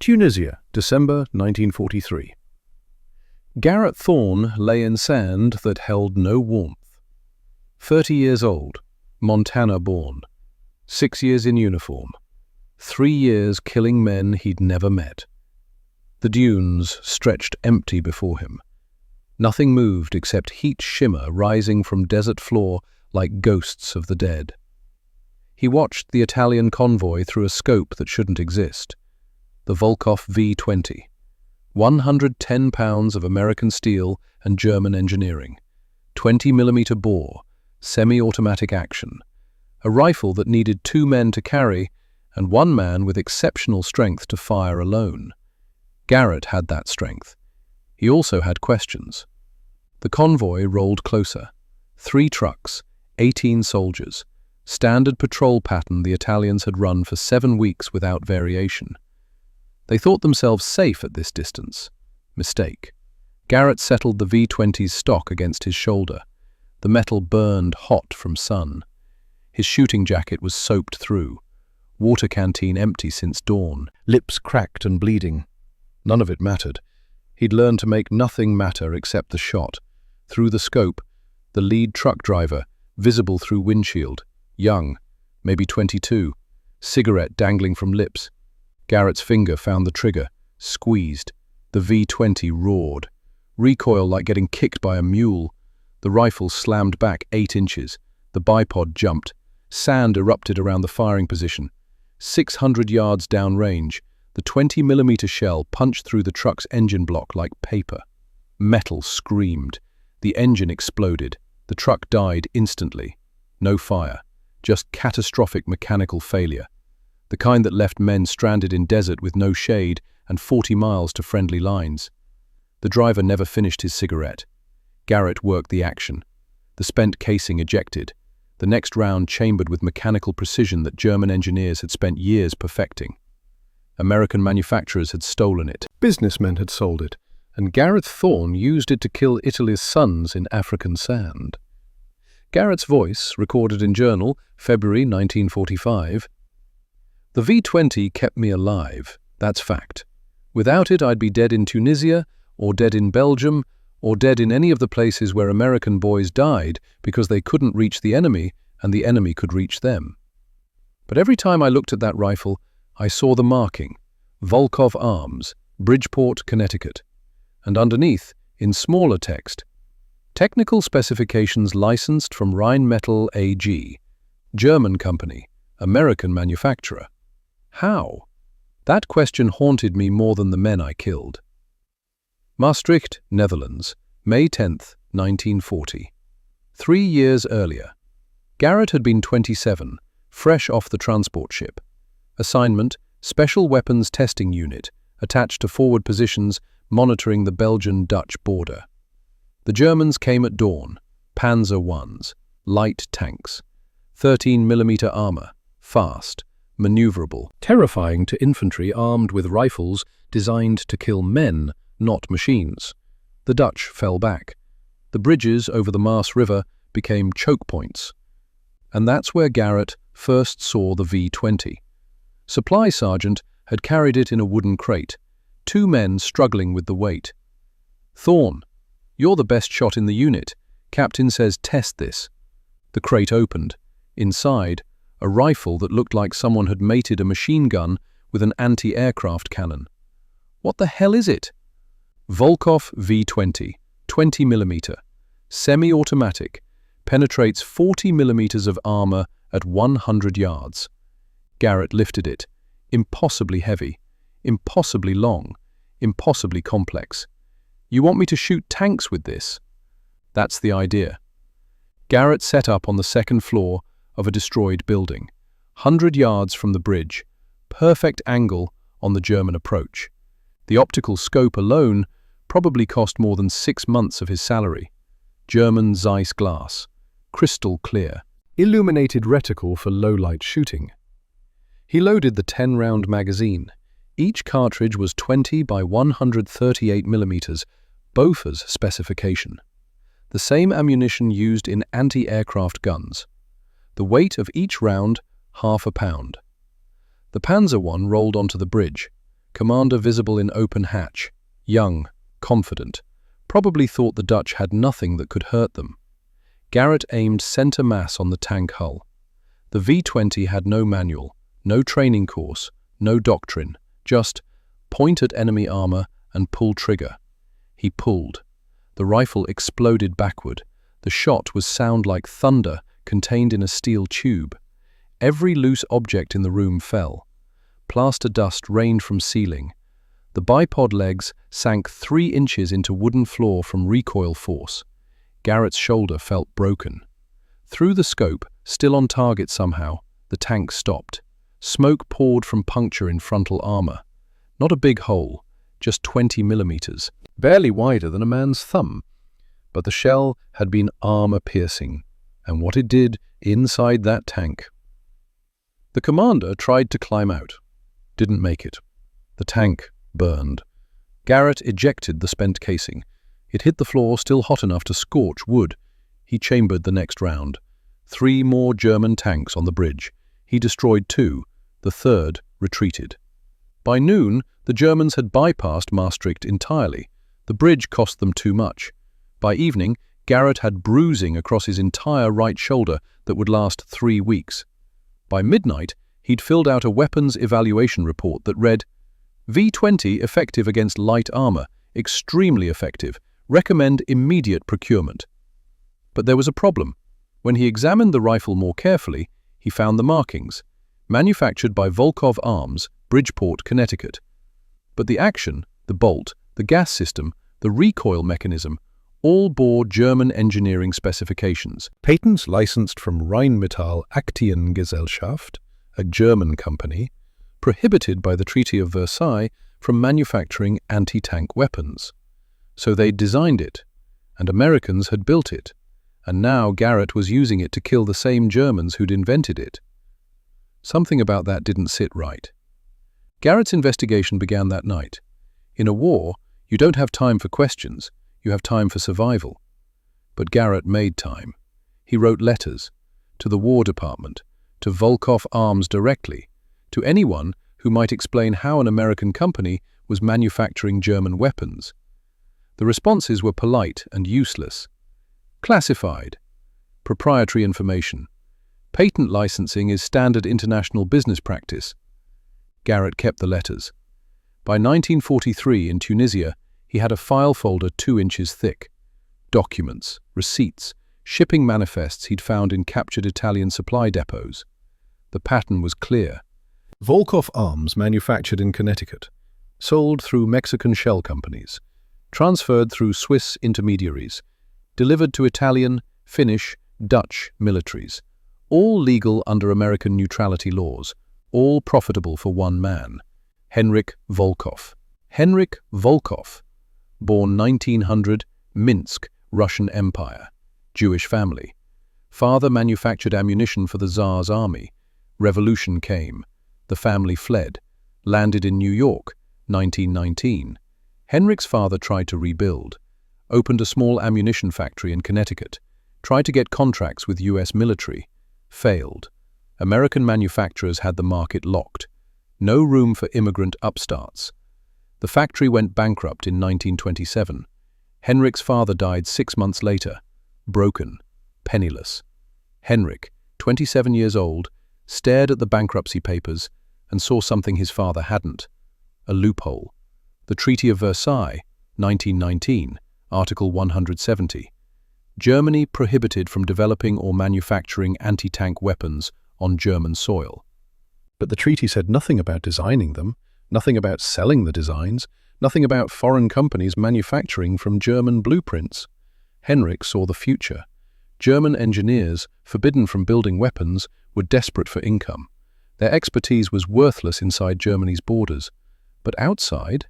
Tunisia, December 1943. Garrett Thorne lay in sand that held no warmth. 30 years old, Montana born, 6 years in uniform, 3 years killing men he'd never met. The dunes stretched empty before him. Nothing moved except heat shimmer rising from desert floor like ghosts of the dead. He watched the Italian convoy through a scope that shouldn't exist. The Volkov V-20, 110 pounds of American steel and German engineering, 20mm bore, semi-automatic action, a rifle that needed 2 men to carry and 1 man with exceptional strength to fire alone. Garrett had that strength. He also had questions. The convoy rolled closer. 3 trucks, 18 soldiers, standard patrol pattern the Italians had run for 7 weeks without variation. They thought themselves safe at this distance. Mistake. Garrett settled the V-20's stock against his shoulder. The metal burned hot from sun. His shooting jacket was soaked through. Water canteen empty since dawn. Lips cracked and bleeding. None of it mattered. He'd learned to make nothing matter except the shot. Through the scope, the lead truck driver, visible through windshield, young, maybe 22, cigarette dangling from lips. Garrett's finger found the trigger, squeezed. The V-20 roared. Recoil like getting kicked by a mule. The rifle slammed back 8 inches. The bipod jumped. Sand erupted around the firing position. 600 yards downrange, the 20mm shell punched through the truck's engine block like paper. Metal screamed. The engine exploded. The truck died instantly. No fire, just catastrophic mechanical failure. The kind that left men stranded in desert with no shade and 40 miles to friendly lines. The driver never finished his cigarette. Garrett worked the action. The spent casing ejected. The next round chambered with mechanical precision that German engineers had spent years perfecting. American manufacturers had stolen it. Businessmen had sold it, and Garrett Thorne used it to kill Italy's sons in African sand. Garrett's voice, recorded in journal, February 1945. The V-20 kept me alive, that's fact. Without it, I'd be dead in Tunisia, or dead in Belgium, or dead in any of the places where American boys died because they couldn't reach the enemy and the enemy could reach them. But every time I looked at that rifle, I saw the marking, Volkov Arms, Bridgeport, Connecticut. And underneath, in smaller text, Technical Specifications licensed from Rheinmetall AG, German company, American manufacturer. How? That question haunted me more than the men I killed. Maastricht, Netherlands, May 10, 1940. 3 years earlier. Garrett had been 27, fresh off the transport ship. Assignment, Special Weapons Testing Unit, attached to forward positions monitoring the Belgian-Dutch border. The Germans came at dawn, Panzer Is, light tanks, 13mm armor, fast, maneuverable, terrifying to infantry armed with rifles designed to kill men, not machines. The Dutch fell back. The bridges over the Maas River became choke points. And that's where Garrett first saw the V-20. Supply sergeant had carried it in a wooden crate, 2 men struggling with the weight. Thorne, you're the best shot in the unit. Captain says test this. The crate opened. Inside, a rifle that looked like someone had mated a machine gun with an anti-aircraft cannon. What the hell is it? Volkov V-20, 20mm, semi-automatic, penetrates 40mm of armor at 100 yards. Garrett lifted it. Impossibly heavy, impossibly long, impossibly complex. You want me to shoot tanks with this? That's the idea. Garrett set up on the 2nd floor of a destroyed building, 100 yards from the bridge, perfect angle on the German approach. The optical scope alone probably cost more than 6 months of his salary. German Zeiss glass, crystal clear, illuminated reticle for low-light shooting. He loaded the 10-round magazine. Each cartridge was 20 by 138mm, Bofha's specification. The same ammunition used in anti-aircraft guns. The weight of each round, 1/2 pound. The Panzer I rolled onto the bridge. commander visible in open hatch, young, confident, probably thought the Dutch had nothing that could hurt them. Garrett aimed center mass on the tank hull. The V-20 had no manual, no training course, no doctrine, just point at enemy armor and pull trigger. He pulled. The rifle exploded backward. The shot was sound like thunder contained in a steel tube. Every loose object in the room fell. Plaster dust rained from ceiling. The bipod legs sank 3 inches into wooden floor from recoil force. Garrett's shoulder felt broken. Through the scope, still on target somehow, the tank stopped. Smoke poured from puncture in frontal armor. Not a big hole, just 20 millimeters, barely wider than a man's thumb. But the shell had been armor-piercing, and what it did inside that tank. The commander tried to climb out. Didn't make it. The tank burned. Garrett ejected the spent casing. It hit the floor still hot enough to scorch wood. He chambered the next round. 3 more German tanks on the bridge. He destroyed 2. The third retreated. By noon, the Germans had bypassed Maastricht entirely. The bridge cost them too much. By evening, Garrett had bruising across his entire right shoulder that would last 3 weeks. By midnight, he'd filled out a weapons evaluation report that read, V-20 effective against light armor, extremely effective, recommend immediate procurement. But there was a problem. When he examined the rifle more carefully, he found the markings, manufactured by Volkov Arms, Bridgeport, Connecticut. But the action, the bolt, the gas system, the recoil mechanism, all bore German engineering specifications. Patents licensed from Rheinmetall Aktiengesellschaft, a German company, prohibited by the Treaty of Versailles from manufacturing anti-tank weapons. So they designed it, and Americans had built it, and now Garrett was using it to kill the same Germans who'd invented it. Something about that didn't sit right. Garrett's investigation began that night. In a war, you don't have time for questions, you have time for survival. But Garrett made time. He wrote letters to the War Department, to Volkov Arms directly, to anyone who might explain how an American company was manufacturing German weapons. The responses were polite and useless. Classified. Proprietary information. Patent licensing is standard international business practice. Garrett kept the letters. By 1943 in Tunisia, he had a file folder 2 inches thick. Documents, receipts, shipping manifests he'd found in captured Italian supply depots. The pattern was clear. Volkov Arms manufactured in Connecticut, sold through Mexican shell companies, transferred through Swiss intermediaries, delivered to Italian, Finnish, Dutch militaries, all legal under American neutrality laws, all profitable for one man, Henryk Volkov. Henryk Volkov, born 1900, Minsk, Russian Empire, Jewish family. Father manufactured ammunition for the Tsar's army. Revolution came. The family fled, landed in New York, 1919. Henryk's father tried to rebuild, opened a small ammunition factory in Connecticut, tried to get contracts with US military, failed. American manufacturers had the market locked. No room for immigrant upstarts. The factory went bankrupt in 1927. Henryk's father died 6 months later, broken, penniless. Henryk, 27 years old, stared at the bankruptcy papers and saw something his father hadn't, a loophole. The Treaty of Versailles, 1919, Article 170. Germany prohibited from developing or manufacturing anti-tank weapons on German soil. But the treaty said nothing about designing them, nothing about selling the designs, nothing about foreign companies manufacturing from German blueprints. Henryk saw the future. German engineers, forbidden from building weapons, were desperate for income. Their expertise was worthless inside Germany's borders. But outside?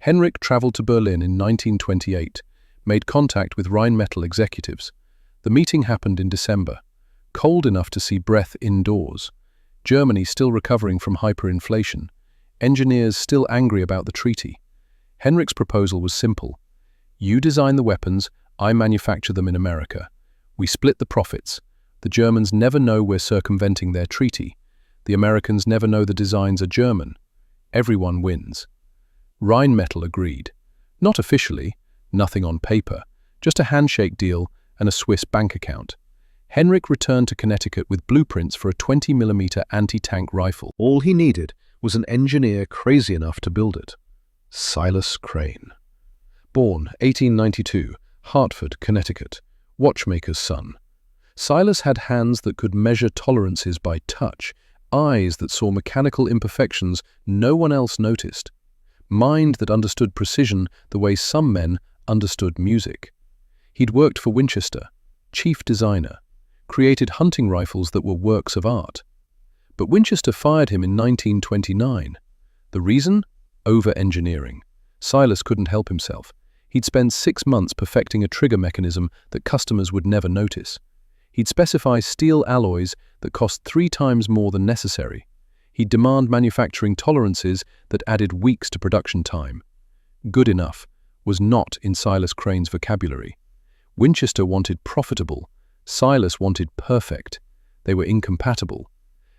Henryk traveled to Berlin in 1928, made contact with Rheinmetall executives. The meeting happened in December, cold enough to see breath indoors. Germany still recovering from hyperinflation. Engineers still angry about the treaty. Henryk's proposal was simple. You design the weapons, I manufacture them in America. We split the profits. The Germans never know we're circumventing their treaty. The Americans never know the designs are German. Everyone wins. Rheinmetall agreed. Not officially, nothing on paper, just a handshake deal and a Swiss bank account. Henrik returned to Connecticut with blueprints for a 20mm anti-tank rifle. All he needed was an engineer crazy enough to build it. Silas Crane. Born 1892, Hartford, Connecticut, watchmaker's son. Silas had hands that could measure tolerances by touch, eyes that saw mechanical imperfections no one else noticed, mind that understood precision the way some men understood music. He'd worked for Winchester, chief designer, created hunting rifles that were works of art. But Winchester fired him in 1929. The reason? Over-engineering. Silas couldn't help himself. He'd spend 6 months perfecting a trigger mechanism that customers would never notice. He'd specify steel alloys that cost 3 times more than necessary. He'd demand manufacturing tolerances that added weeks to production time. Good enough was not in Silas Crane's vocabulary. Winchester wanted profitable. Silas wanted perfect. They were incompatible.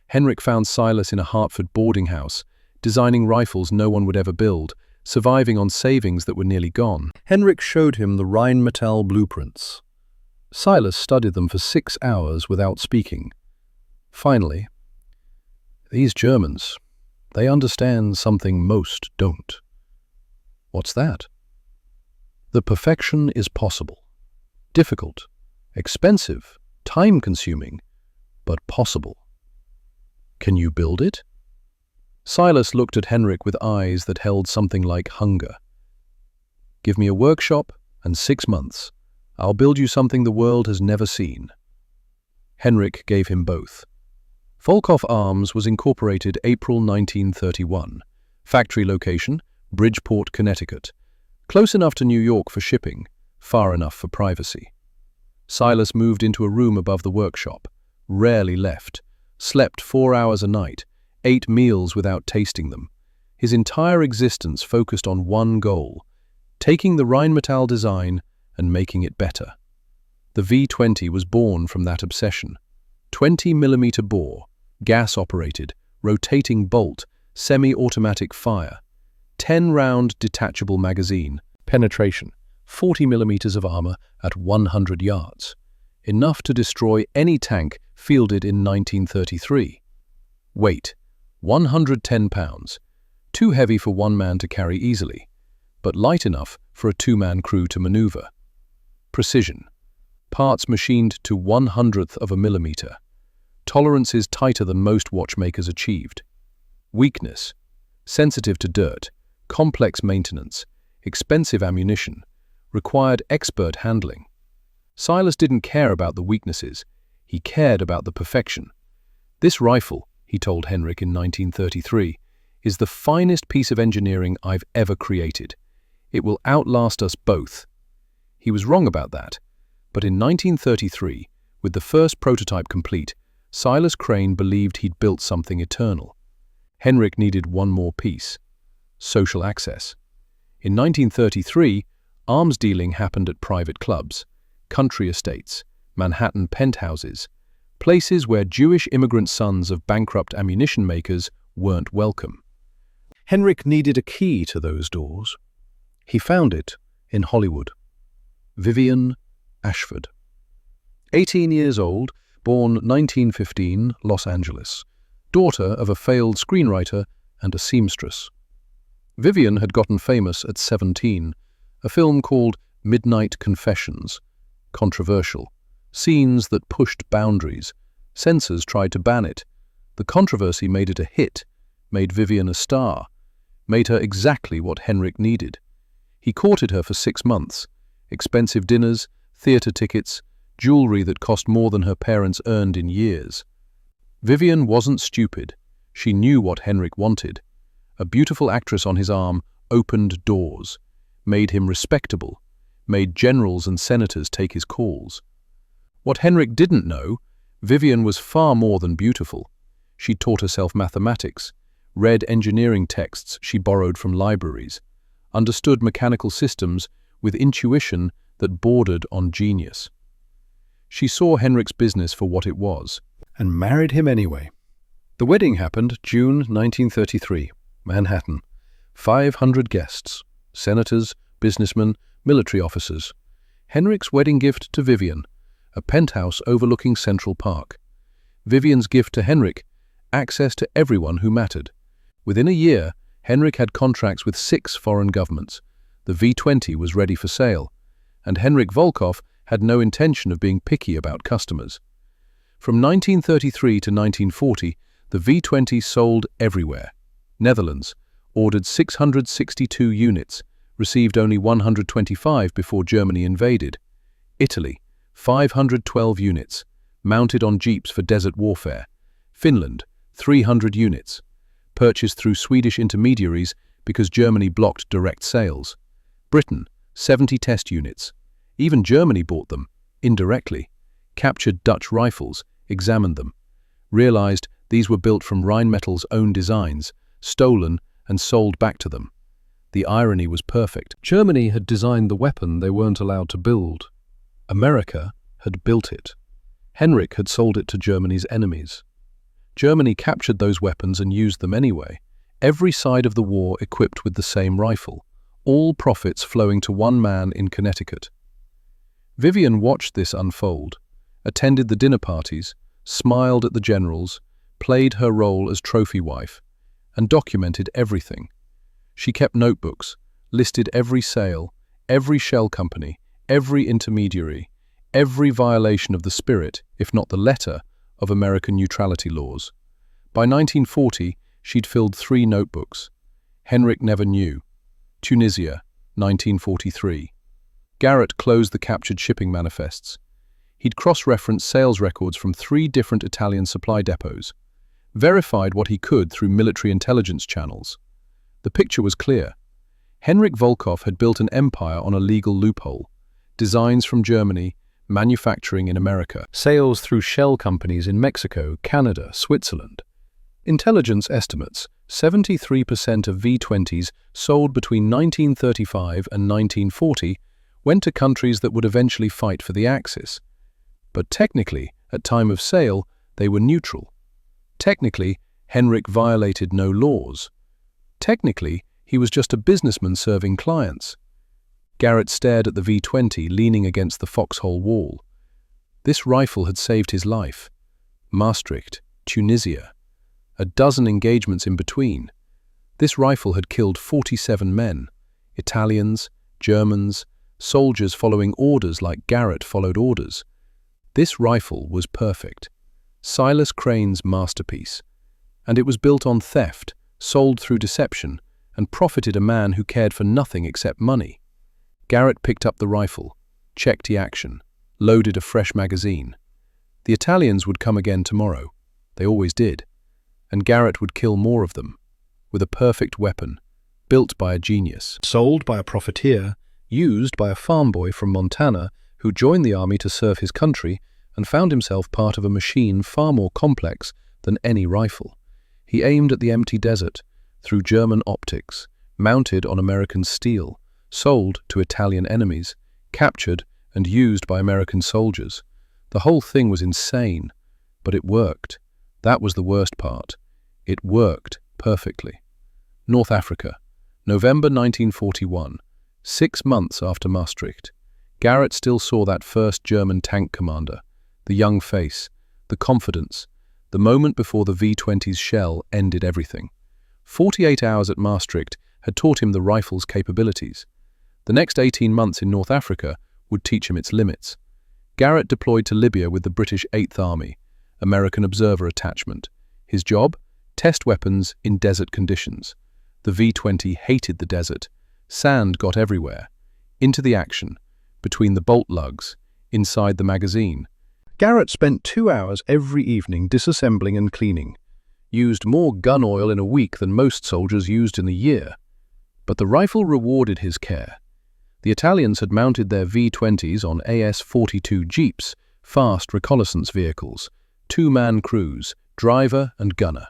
Henrik found Silas in a Hartford boarding house, designing rifles no one would ever build, surviving on savings that were nearly gone. Henrik showed him the Rheinmetall blueprints. Silas studied them for 6 hours without speaking. Finally, "These Germans, they understand something most don't." "What's that?" "The perfection is possible. Difficult, expensive, time-consuming, but possible. Can you build it?" Silas looked at Henrik with eyes that held something like hunger. "Give me a workshop and 6 months. I'll build you something the world has never seen." Henrik gave him both. Volkov Arms was incorporated April 1931. Factory location, Bridgeport, Connecticut. Close enough to New York for shipping, far enough for privacy. Silas moved into a room above the workshop, rarely left, slept 4 hours a night, ate meals without tasting them. His entire existence focused on one goal, taking the Rheinmetall design and making it better. The V20 was born from that obsession. 20mm bore, gas-operated, rotating bolt, semi-automatic fire, 10-round detachable magazine, penetration, 40mm of armor at 100 yards, enough to destroy any tank fielded in 1933. Weight, 110 pounds, too heavy for one man to carry easily, but light enough for a 2-man crew to maneuver. Precision, parts machined to 1/100th of a millimeter, tolerances tighter than most watchmakers achieved. Weakness, sensitive to dirt, complex maintenance, expensive ammunition, required expert handling. Silas didn't care about the weaknesses, he cared about the perfection. "This rifle," he told Henrik in 1933, "is the finest piece of engineering I've ever created. It will outlast us both." He was wrong about that, but in 1933, with the first prototype complete, Silas Crane believed he'd built something eternal. Henrik needed one more piece: social access. In 1933, arms dealing happened at private clubs, country estates, Manhattan penthouses, places where Jewish immigrant sons of bankrupt ammunition makers weren't welcome. Henrik needed a key to those doors. He found it in Hollywood. Vivian Ashford. 18 years old, born 1915, Los Angeles, daughter of a failed screenwriter and a seamstress. Vivian had gotten famous at 17, a film called Midnight Confessions, controversial, scenes that pushed boundaries. Censors tried to ban it. The controversy made it a hit, made Vivian a star, made her exactly what Henrik needed. He courted her for 6 months. Expensive dinners, theater tickets, jewelry that cost more than her parents earned in years. Vivian wasn't stupid. She knew what Henrik wanted. A beautiful actress on his arm opened doors, made him respectable, made generals and senators take his calls. What Henrik didn't know, Vivian was far more than beautiful. She taught herself mathematics, read engineering texts she borrowed from libraries, understood mechanical systems with intuition that bordered on genius. She saw Henrik's business for what it was, and married him anyway. The wedding happened June 1933. Manhattan. 500 guests, senators, businessmen, military officers. Henrik's wedding gift to Vivian, a penthouse overlooking Central Park. Vivian's gift to Henrik, access to everyone who mattered. Within a year, Henrik had contracts with 6 foreign governments. The V-20 was ready for sale, and Henrik Volkov had no intention of being picky about customers. From 1933 to 1940, the V-20 sold everywhere. Netherlands ordered 662 units, received only 125 before Germany invaded. Italy, 512 units, mounted on jeeps for desert warfare. Finland, 300 units, purchased through Swedish intermediaries because Germany blocked direct sales. Britain, 70 test units. Even Germany bought them, indirectly. Captured Dutch rifles, examined them. Realized these were built from Rheinmetall's own designs, stolen and sold back to them. The irony was perfect. Germany had designed the weapon they weren't allowed to build. America had built it. Henrik had sold it to Germany's enemies. Germany captured those weapons and used them anyway. Every side of the war equipped with the same rifle, all profits flowing to one man in Connecticut. Vivian watched this unfold, attended the dinner parties, smiled at the generals, played her role as trophy wife, and documented everything. She kept notebooks, listed every sale, every shell company, every intermediary, every violation of the spirit, if not the letter, of American neutrality laws. By 1940, she'd filled 3 notebooks. Henrik never knew. Tunisia, 1943. Garrett closed the captured shipping manifests. He'd cross-referenced sales records from 3 different Italian supply depots, verified what he could through military intelligence channels. The picture was clear. Henrik Volkov had built an empire on a legal loophole. Designs from Germany, manufacturing in America, sales through shell companies in Mexico, Canada, Switzerland. Intelligence estimates 73% of V-20s sold between 1935 and 1940 went to countries that would eventually fight for the Axis. But technically, at time of sale, they were neutral. Technically, Henrik violated no laws. Technically, he was just a businessman serving clients. Garrett stared at the V-20 leaning against the foxhole wall. This rifle had saved his life. Maastricht, Tunisia. A dozen engagements in between. This rifle had killed 47 men. Italians, Germans, soldiers following orders like Garrett followed orders. This rifle was perfect. Silas Crane's masterpiece. And it was built on theft, sold through deception, and profited a man who cared for nothing except money. Garrett picked up the rifle, checked the action, loaded a fresh magazine. The Italians would come again tomorrow. They always did. And Garrett would kill more of them, with a perfect weapon, built by a genius. Sold by a profiteer, used by a farm boy from Montana who joined the army to serve his country and found himself part of a machine far more complex than any rifle. He aimed at the empty desert, through German optics, mounted on American steel, sold to Italian enemies, captured and used by American soldiers. The whole thing was insane, but it worked. That was the worst part. It worked perfectly. North Africa, November 1941, 6 months after Maastricht. Garrett still saw that first German tank commander, the young face, the confidence, the moment before the V-20's shell ended everything. 48 hours at Maastricht had taught him the rifle's capabilities. The next 18 months in North Africa would teach him its limits. Garrett deployed to Libya with the British 8th Army, American observer attachment. His job? Test weapons in desert conditions. The V-20 hated the desert. Sand got everywhere. Into the action, between the bolt lugs, inside the magazine. Garrett spent 2 hours every evening disassembling and cleaning. Used more gun oil in a week than most soldiers used in a year. But the rifle rewarded his care. The Italians had mounted their V-20s on AS-42 jeeps, fast reconnaissance vehicles, 2-man crews, driver and gunner.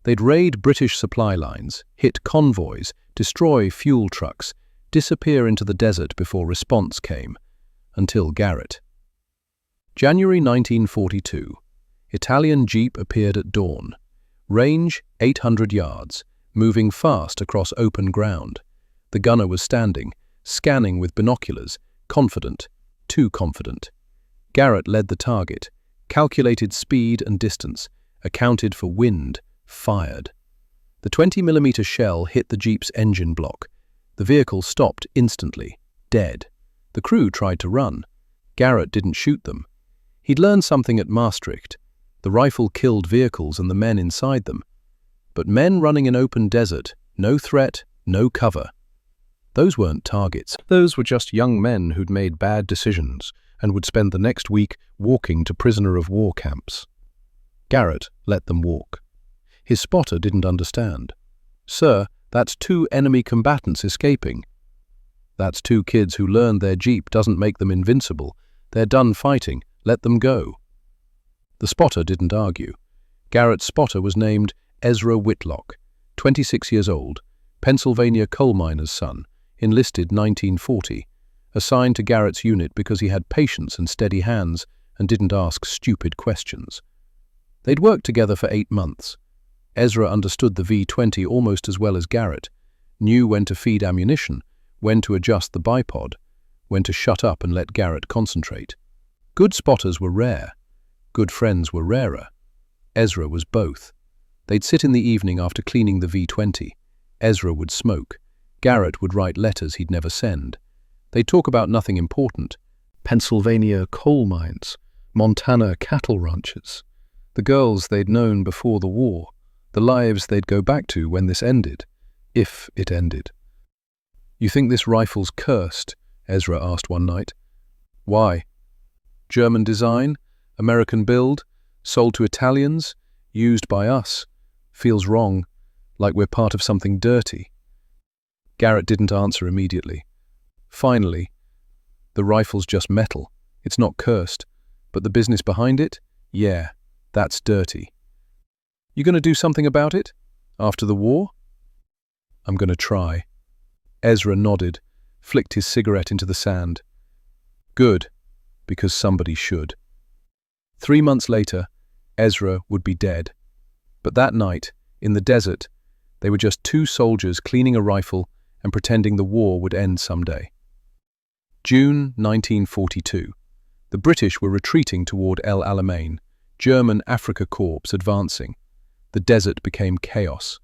They'd raid British supply lines, hit convoys, destroy fuel trucks, disappear into the desert before response came, until Garrett. January 1942. Italian jeep appeared at dawn. Range 800 yards, moving fast across open ground. The gunner was standing, scanning with binoculars, confident, too confident. Garrett led the target, calculated speed and distance, accounted for wind, fired. The 20mm shell hit the Jeep's engine block. The vehicle stopped instantly, dead. The crew tried to run. Garrett didn't shoot them. He'd learned something at Maastricht. The rifle killed vehicles and the men inside them. But men running in open desert, no threat, no cover. Those weren't targets. Those were just young men who'd made bad decisions and would spend the next week walking to prisoner of war camps. Garrett let them walk. His spotter didn't understand. "Sir, that's 2 enemy combatants escaping." "That's 2 kids who learned their Jeep doesn't make them invincible. They're done fighting. Let them go." The spotter didn't argue. Garrett's spotter was named Ezra Whitlock, 26 years old, Pennsylvania coal miner's son, enlisted 1940, assigned to Garrett's unit because he had patience and steady hands and didn't ask stupid questions. They'd worked together for 8 months. Ezra understood the V-20 almost as well as Garrett, knew when to feed ammunition, when to adjust the bipod, when to shut up and let Garrett concentrate. Good spotters were rare. Good friends were rarer. Ezra was both. They'd sit in the evening after cleaning the V-20. Ezra would smoke. Garrett would write letters he'd never send. They'd talk about nothing important. Pennsylvania coal mines, Montana cattle ranches, the girls they'd known before the war, the lives they'd go back to when this ended, if it ended. "You think this rifle's cursed?" Ezra asked one night. "Why?" "German design, American build, sold to Italians, used by us. Feels wrong, like we're part of something dirty." Garrett didn't answer immediately. Finally, "The rifle's just metal. It's not cursed. But the business behind it? Yeah, that's dirty." "You going to do something about it? After the war?" "I'm going to try." Ezra nodded, flicked his cigarette into the sand. "Good, because somebody should." 3 months later, Ezra would be dead. But that night, in the desert, they were just 2 soldiers cleaning a rifle and pretending the war would end someday. June 1942. The British were retreating toward El Alamein, German Afrika Korps advancing. The desert became chaos.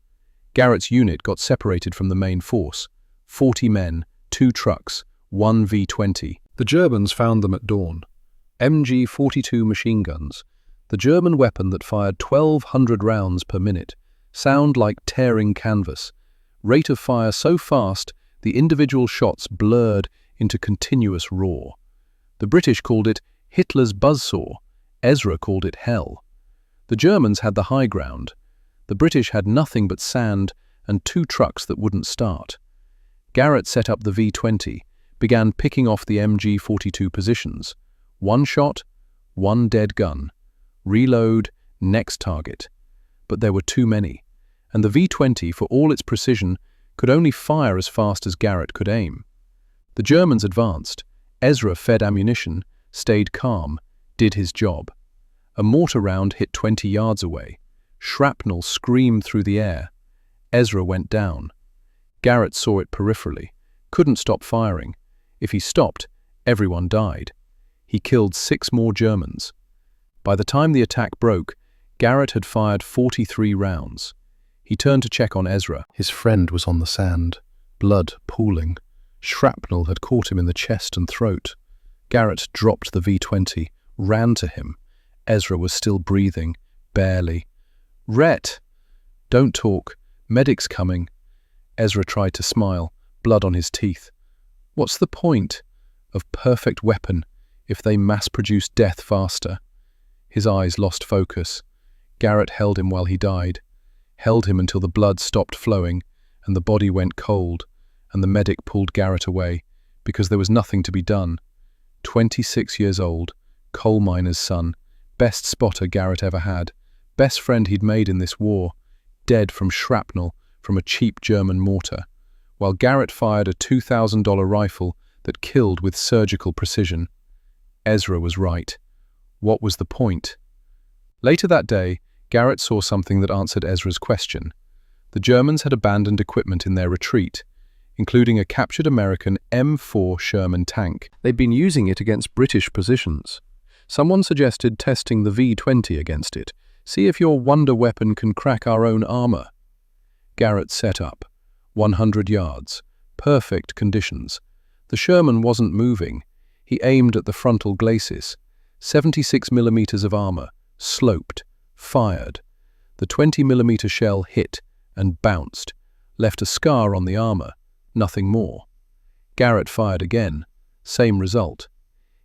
Garrett's unit got separated from the main force. 40 men, 2 trucks, 1 V-20. The Germans found them at dawn. MG-42 machine guns, the German weapon that fired 1,200 rounds per minute, sound like tearing canvas. Rate of fire so fast the individual shots blurred into continuous roar. The British called it Hitler's buzzsaw. Ezra called it hell. The Germans had the high ground. The British had nothing but sand and 2 trucks that wouldn't start. Garrett set up the V-20, began picking off the MG-42 positions. 1 shot, 1 dead gun. Reload, next target. But there were too many, and the V-20, for all its precision, could only fire as fast as Garrett could aim. The Germans advanced. Ezra fed ammunition, stayed calm, did his job. A mortar round hit 20 yards away. Shrapnel screamed through the air. Ezra went down. Garrett saw it peripherally, couldn't stop firing. If he stopped, everyone died. He killed 6 more Germans. By the time the attack broke, Garrett had fired 43 rounds. He turned to check on Ezra. His friend was on the sand, blood pooling. Shrapnel had caught him in the chest and throat. Garrett dropped the V-20, ran to him. Ezra was still breathing, barely. "Rhett!" "Don't talk. Medic's coming." Ezra tried to smile, blood on his teeth. What's the point of perfect weapon if they mass-produce death faster? His eyes lost focus. Garrett held him while he died, held him until the blood stopped flowing and the body went cold, and the medic pulled Garrett away because there was nothing to be done. 26 years old, coal miner's son, best spotter Garrett ever had, best friend he'd made in this war, dead from shrapnel from a cheap German mortar, while Garrett fired a $2,000 rifle that killed with surgical precision. Ezra was right. What was the point? Later that day, Garrett saw something that answered Ezra's question. The Germans had abandoned equipment in their retreat, including a captured American M4 Sherman tank. They'd been using it against British positions. Someone suggested testing the V-20 against it. See if your wonder weapon can crack our own armor. Garrett set up. 100 yards. Perfect conditions. The Sherman wasn't moving. He aimed at the frontal glacis. 76 millimeters of armor. Sloped. Fired. The 20 millimeter shell hit and bounced. Left a scar on the armor. Nothing more. Garrett fired again. Same result.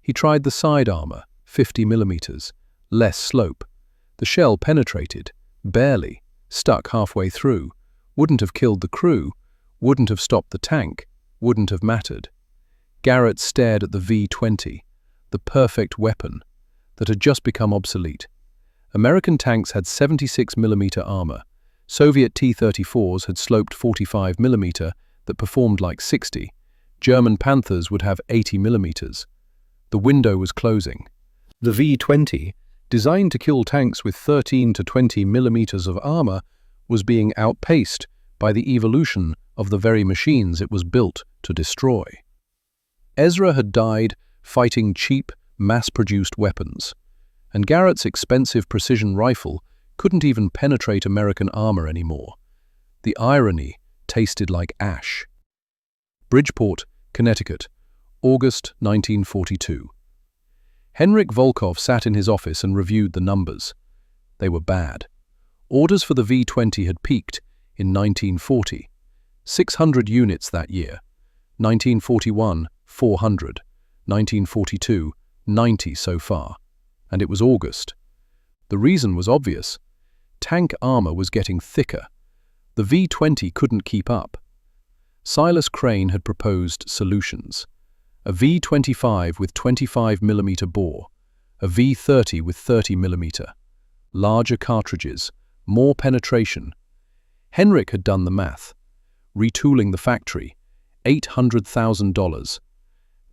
He tried the side armor. 50 millimeters. Less slope. The shell penetrated. Barely. Stuck halfway through. Wouldn't have killed the crew. Wouldn't have stopped the tank. Wouldn't have mattered. Garrett stared at the V-20, the perfect weapon, that had just become obsolete. American tanks had 76 millimeter armor. Soviet T-34s had sloped 45 millimeter that performed like 60. German Panthers would have 80 millimeters. The window was closing. The V-20, designed to kill tanks with 13 to 20 millimeters of armor, was being outpaced by the evolution of the very machines it was built to destroy. Ezra had died fighting cheap, mass-produced weapons, and Garrett's expensive precision rifle couldn't even penetrate American armor anymore. The irony tasted like ash. Bridgeport, Connecticut, August 1942. Henrik Volkov sat in his office and reviewed the numbers. They were bad. Orders for the V-20 had peaked in 1940. 600 units that year. 1941, 400. 1942, 90 so far. And it was August. The reason was obvious. Tank armor was getting thicker. The V-20 couldn't keep up. Silas Crane had proposed solutions. A V-25 with 25 millimeter bore. A V-30 with 30 millimeter. Larger cartridges. More penetration. Henrik had done the math. Retooling the factory. $800,000.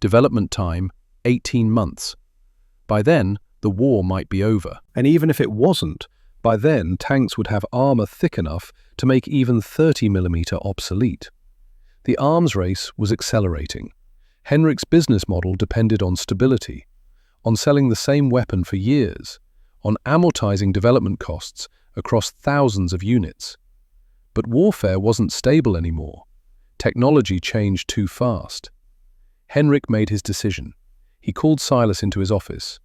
Development time, 18 months. By then, the war might be over. And even if it wasn't, by then tanks would have armor thick enough to make even 30 millimeter obsolete. The arms race was accelerating. Henrik's business model depended on stability, on selling the same weapon for years, on amortizing development costs across thousands of units. But warfare wasn't stable anymore. Technology changed too fast. Henrik made his decision. He called Silas into his office.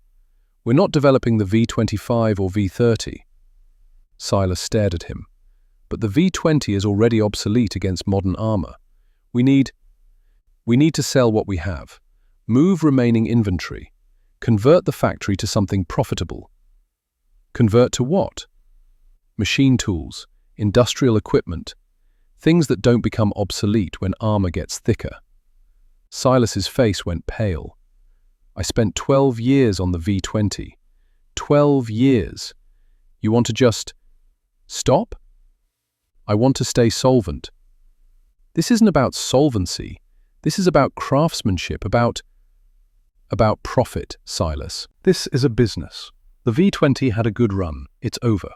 "We're not developing the V-25 or V-30. Silas stared at him. "But the V-20 is already obsolete against modern armor. We need to sell what we have. Move remaining inventory. Convert the factory to something profitable." Convert to what? Machine tools, industrial equipment, things that don't become obsolete when armor gets thicker. Silas's face went pale. "I spent 12 years on the V-20. 12 years. You want to just stop?" "I want to stay solvent." "This isn't about solvency. This is about craftsmanship, about profit, Silas. This is a business. The V-20 had a good run. It's over."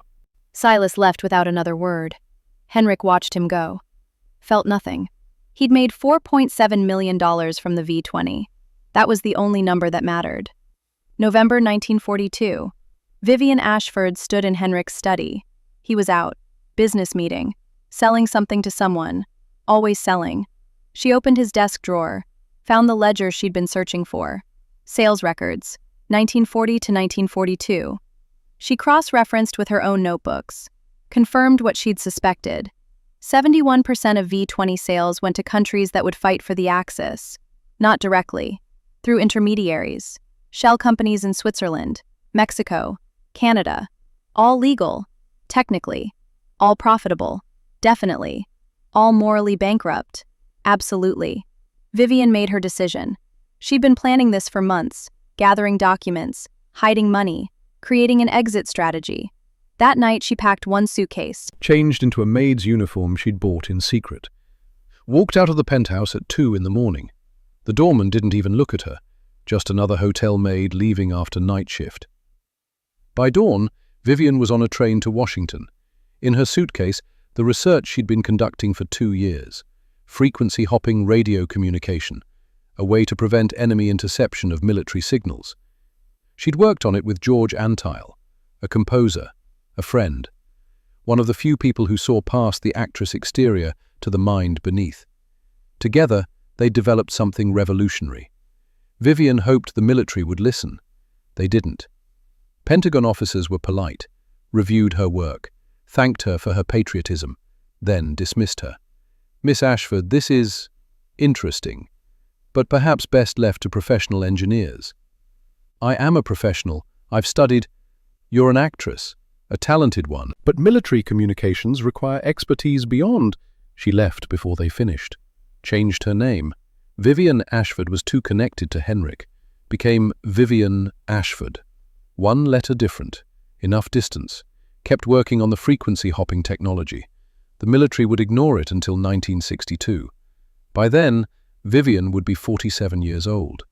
Silas left without another word. Henrik watched him go. Felt nothing. He'd made $4.7 million from the V-20. That was the only number that mattered. November 1942. Vivian Ashford stood in Henrik's study. He was out. Business meeting. Selling something to someone. Always selling. She opened his desk drawer. Found the ledger she'd been searching for. Sales records. 1940 to 1942. She cross-referenced with her own notebooks. Confirmed what she'd suspected. 71% of V-20 sales went to countries that would fight for the Axis. Not directly. Through intermediaries. Shell companies in Switzerland, Mexico, Canada. All legal. Technically. All profitable. Definitely. All morally bankrupt. Absolutely. Vivian made her decision. She'd been planning this for months, gathering documents, hiding money, creating an exit strategy. That night she packed one suitcase. Changed into a maid's uniform she'd bought in secret. Walked out of the penthouse at 2 in the morning. The doorman didn't even look at her, just another hotel maid leaving after night shift. By dawn, Vivian was on a train to Washington. In her suitcase, The research she'd been conducting for 2 years. Frequency hopping radio communication, a way to prevent enemy interception of military signals. She'd worked on it with George Antile, a composer, a friend, one of the few people who saw past the actress exterior to the mind beneath. Together, they developed something revolutionary. Vivian hoped the military would listen. They didn't. Pentagon officers were polite, reviewed her work, thanked her for her patriotism, then dismissed her. "Miss Ashford, this is interesting, but perhaps best left to professional engineers." "I am a professional. I've studied." "You're an actress, a talented one, but military communications require expertise beyond." She left before they finished. Changed her name. Vivian Ashford was too connected to Henrik. Became Vivian Ashford. One letter different. Enough distance. Kept working on the frequency hopping technology. The military would ignore it until 1962. By then, Vivian would be 47 years old.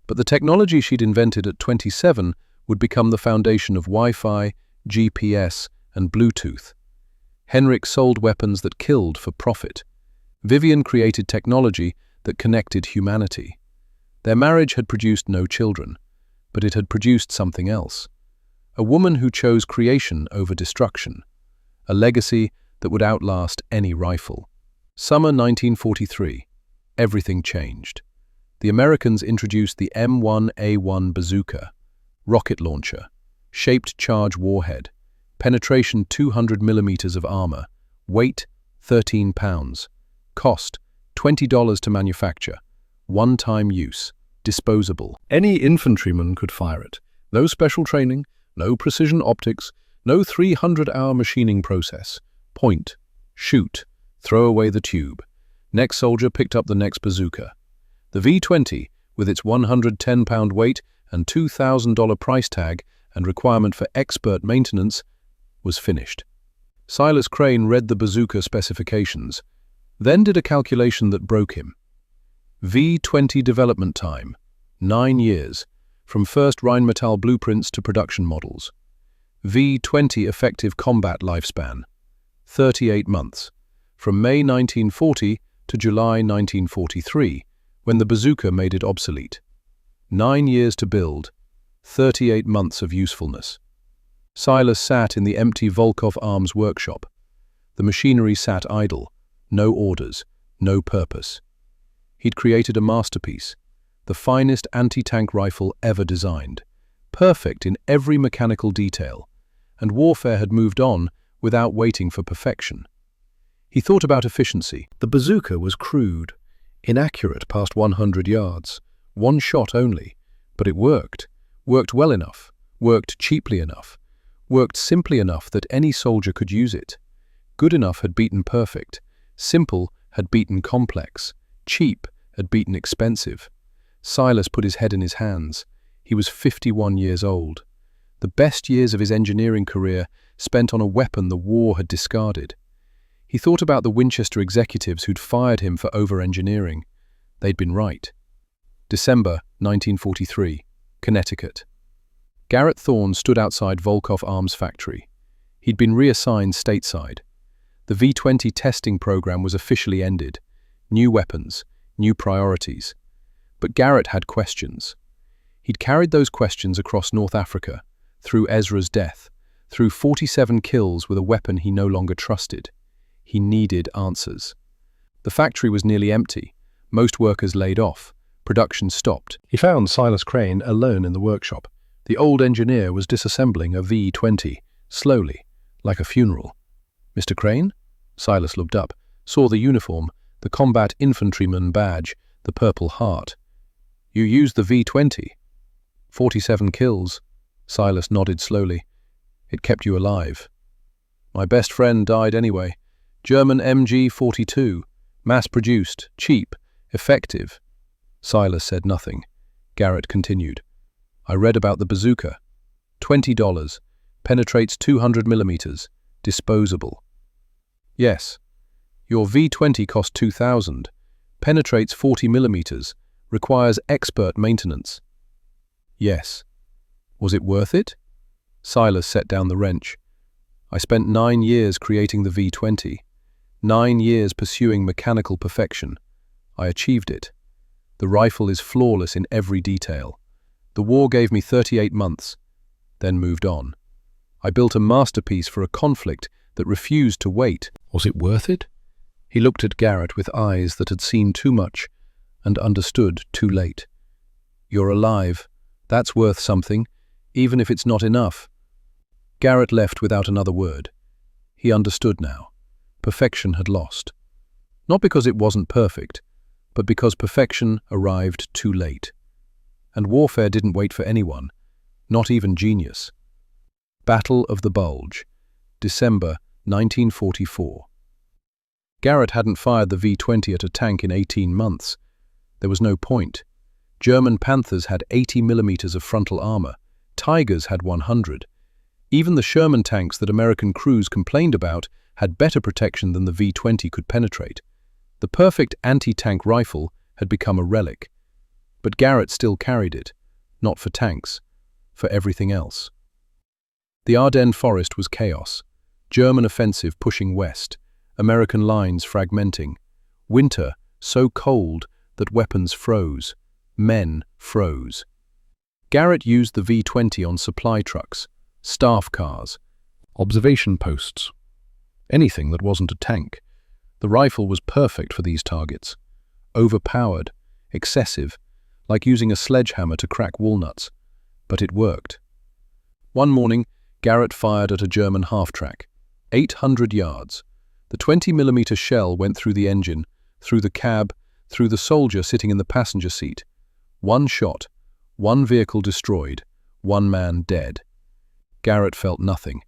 But the technology she'd invented at 27 would become the foundation of Wi-Fi, GPS, and Bluetooth. Henrik sold weapons that killed for profit. Vivian created technology that connected humanity. Their marriage had produced no children, but it had produced something else. A woman who chose creation over destruction. A legacy that would outlast any rifle. Summer 1943. Everything changed. The Americans introduced the M1A1 bazooka, rocket launcher, shaped charge warhead, penetration 200 millimeters of armor, weight 13 pounds, cost $20 to manufacture, one-time use, disposable. Any infantryman could fire it. No special training, no precision optics, no 300-hour machining process. Point, shoot, throw away the tube. Next soldier picked up the next bazooka. The V-20, with its 110-pound weight and $2,000 price tag and requirement for expert maintenance, was finished. Silas Crane read the bazooka specifications, then did a calculation that broke him. V-20 development time, 9 years, from first Rheinmetall blueprints to production models. V-20 effective combat lifespan, 38 months, from May 1940 to July 1943, when the bazooka made it obsolete. 9 years to build, 38 months of usefulness. Silas sat in the empty Volkov Arms workshop. The machinery sat idle, no orders, no purpose. He'd created a masterpiece, the finest anti-tank rifle ever designed, perfect in every mechanical detail, and warfare had moved on without waiting for perfection. He thought about efficiency. The bazooka was crude, inaccurate past 100 yards, one shot only, but it worked well enough, worked cheaply enough, worked simply enough that any soldier could use it. Good enough had beaten perfect, simple had beaten complex, cheap had beaten expensive. Silas put his head in his hands. He was 51 years old. The best years of his engineering career spent on a weapon the war had discarded. He thought about the Winchester executives who'd fired him for over-engineering. They'd been right. December 1943, Connecticut. Garrett Thorne stood outside Volkov Arms factory. He'd been reassigned stateside. The V-20 testing program was officially ended. New weapons, new priorities. But Garrett had questions. He'd carried those questions across North Africa, through Ezra's death, through 47 kills with a weapon he no longer trusted. He needed answers. The factory was nearly empty. Most workers laid off. Production stopped. He found Silas Crane alone in the workshop. The old engineer was disassembling a V-20, slowly, like a funeral. "Mr. Crane?" Silas looked up, saw the uniform, the combat infantryman badge, the Purple Heart. "You used the V-20. 47 kills." Silas nodded slowly. "It kept you alive." "My best friend died anyway. German MG-42, mass-produced, cheap, effective." Silas said nothing. Garrett continued. "I read about the bazooka. $20, penetrates 200 millimeters, disposable." "Yes. Your V-20 cost $2,000, penetrates 40 millimeters, requires expert maintenance." "Yes. Was it worth it?" Silas set down the wrench. "I spent 9 years creating the V-20. 9 years pursuing mechanical perfection. I achieved it. The rifle is flawless in every detail. The war gave me 38 months, then moved on. I built a masterpiece for a conflict that refused to wait. Was it worth it? He looked at Garrett with eyes that had seen too much and understood too late. You're alive. That's worth something, even if it's not enough. Garrett left without another word. He understood now. Perfection had lost. Not because it wasn't perfect, but because perfection arrived too late. And warfare didn't wait for anyone, not even genius. Battle of the Bulge, December 1944. Garrett hadn't fired the V-20 at a tank in 18 months. There was no point. German Panthers had 80 millimeters of frontal armor. Tigers had 100. Even the Sherman tanks that American crews complained about had better protection than the V-20 could penetrate. The perfect anti-tank rifle had become a relic. But Garrett still carried it, not for tanks, for everything else. The Ardennes forest was chaos. German offensive pushing west, American lines fragmenting. Winter so cold that weapons froze, men froze. Garrett used the V-20 on supply trucks, staff cars, observation posts, anything that wasn't a tank. The rifle was perfect for these targets. Overpowered, excessive, like using a sledgehammer to crack walnuts. But it worked. One morning, Garrett fired at a German half-track. 800 yards. The 20mm shell went through the engine, through the cab, through the soldier sitting in the passenger seat. One shot, one vehicle destroyed, one man dead. Garrett felt nothing.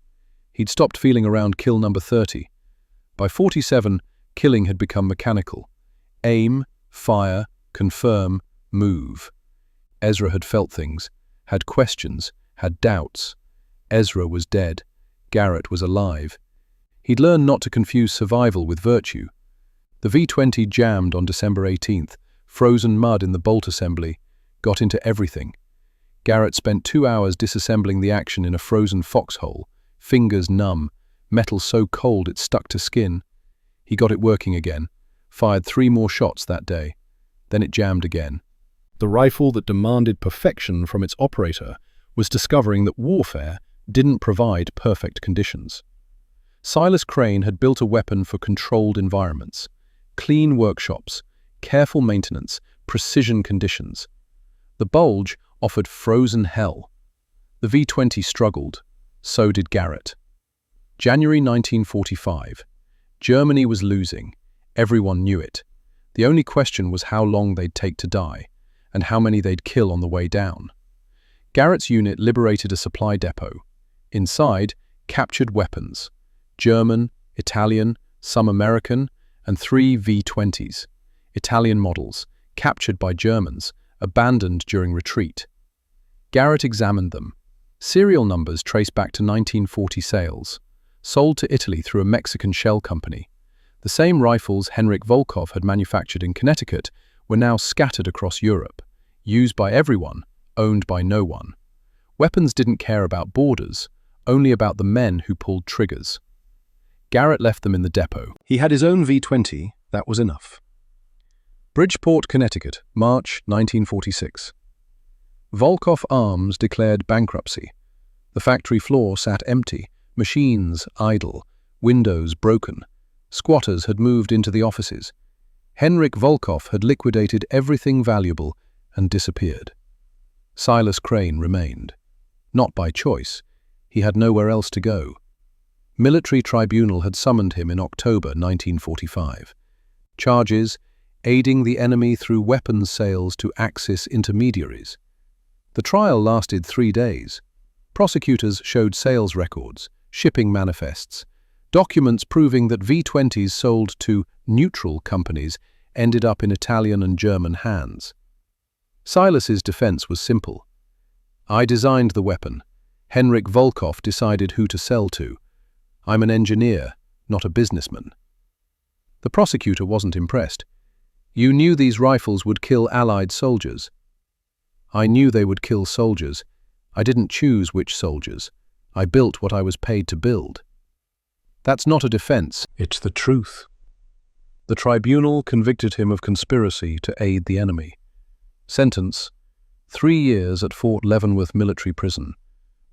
He'd stopped feeling around kill number 30. By 47, killing had become mechanical. Aim, fire, confirm, move. Ezra had felt things, had questions, had doubts. Ezra was dead. Garrett was alive. He'd learned not to confuse survival with virtue. The V-20 jammed on December 18th, frozen mud in the bolt assembly, got into everything. Garrett spent 2 hours disassembling the action in a frozen foxhole, fingers numb, metal so cold it stuck to skin. He got it working again, fired 3 more shots that day. Then it jammed again. The rifle that demanded perfection from its operator was discovering that warfare didn't provide perfect conditions. Silas Crane had built a weapon for controlled environments, clean workshops, careful maintenance, precision conditions. The Bulge offered frozen hell. The V-20 struggled. So did Garrett. January 1945. Germany was losing. Everyone knew it. The only question was how long they'd take to die, and how many they'd kill on the way down. Garrett's unit liberated a supply depot. Inside, captured weapons. German, Italian, some American, and 3 V-20s. Italian models, captured by Germans, abandoned during retreat. Garrett examined them. Serial numbers trace back to 1940 sales, sold to Italy through a Mexican shell company. The same rifles Henryk Volkov had manufactured in Connecticut were now scattered across Europe, used by everyone, owned by no one. Weapons didn't care about borders, only about the men who pulled triggers. Garrett left them in the depot. He had his own V-20, that was enough. Bridgeport, Connecticut, March 1946. Volkov Arms declared bankruptcy. The factory floor sat empty, machines idle, windows broken. Squatters had moved into the offices. Henryk Volkov had liquidated everything valuable and disappeared. Silas Crane remained. Not by choice. He had nowhere else to go. Military tribunal had summoned him in October 1945. Charges: aiding the enemy through weapons sales to Axis intermediaries. The trial lasted 3 days. Prosecutors showed sales records, shipping manifests, documents proving that V-20s sold to neutral companies ended up in Italian and German hands. Silas's defense was simple. I designed the weapon. Henryk Volkov decided who to sell to. I'm an engineer, not a businessman. The prosecutor wasn't impressed. You knew these rifles would kill Allied soldiers. I knew they would kill soldiers. I didn't choose which soldiers. I built what I was paid to build. That's not a defense. It's the truth. The tribunal convicted him of conspiracy to aid the enemy. Sentence: 3 years at Fort Leavenworth military prison,